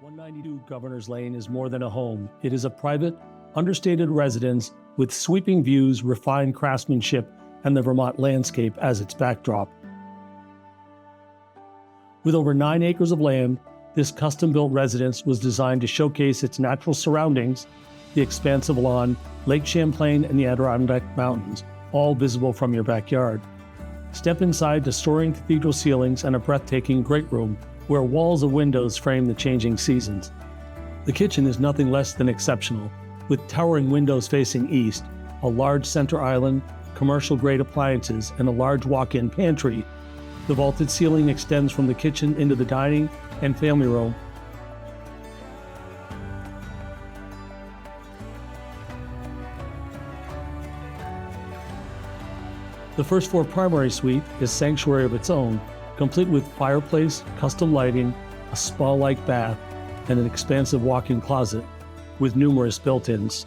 192 Governor's Lane is more than a home. It is a private, understated residence with sweeping views, refined craftsmanship, and the Vermont landscape as its backdrop. With over 9 acres of land, this custom-built residence was designed to showcase its natural surroundings, the expansive lawn, Lake Champlain, and the Adirondack Mountains, all visible from your backyard. Step inside to soaring cathedral ceilings and a breathtaking great room where walls of windows frame the changing seasons. The kitchen is nothing less than exceptional, with towering windows facing east, a large center island, commercial-grade appliances, and a large walk-in pantry. The vaulted ceiling extends from the kitchen into the dining and family room. The first floor primary suite is sanctuary of its own, complete with fireplace, custom lighting, a spa-like bath, and an expansive walk-in closet with numerous built-ins.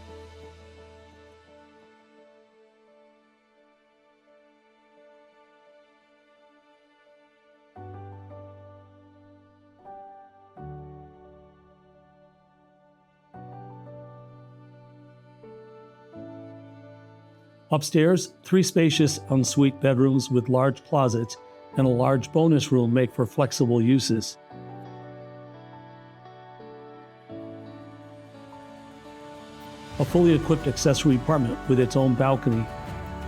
Upstairs, 3 spacious ensuite bedrooms with large closets and a large bonus room make for flexible uses. A fully equipped accessory apartment with its own balcony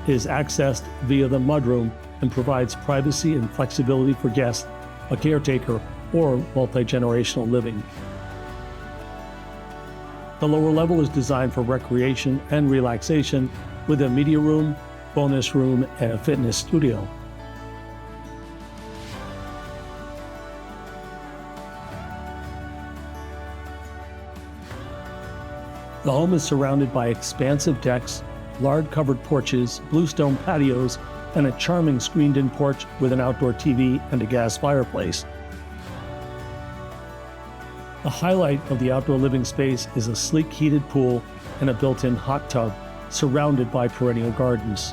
is accessed via the mudroom and provides privacy and flexibility for guests, a caretaker, or multi-generational living. The lower level is designed for recreation and relaxation with a media room, bonus room, and a fitness studio. The home is surrounded by expansive decks, large covered porches, bluestone patios, and a charming screened-in porch with an outdoor TV and a gas fireplace. The highlight of the outdoor living space is a sleek heated pool and a built-in hot tub surrounded by perennial gardens.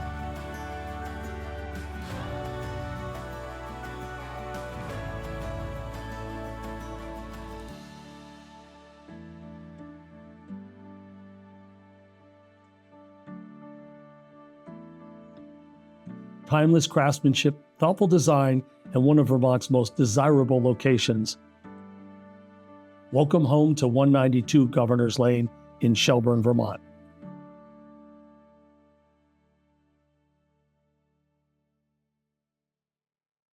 Timeless craftsmanship, thoughtful design, and one of Vermont's most desirable locations. Welcome home to 192 Governor's Lane in Shelburne, Vermont.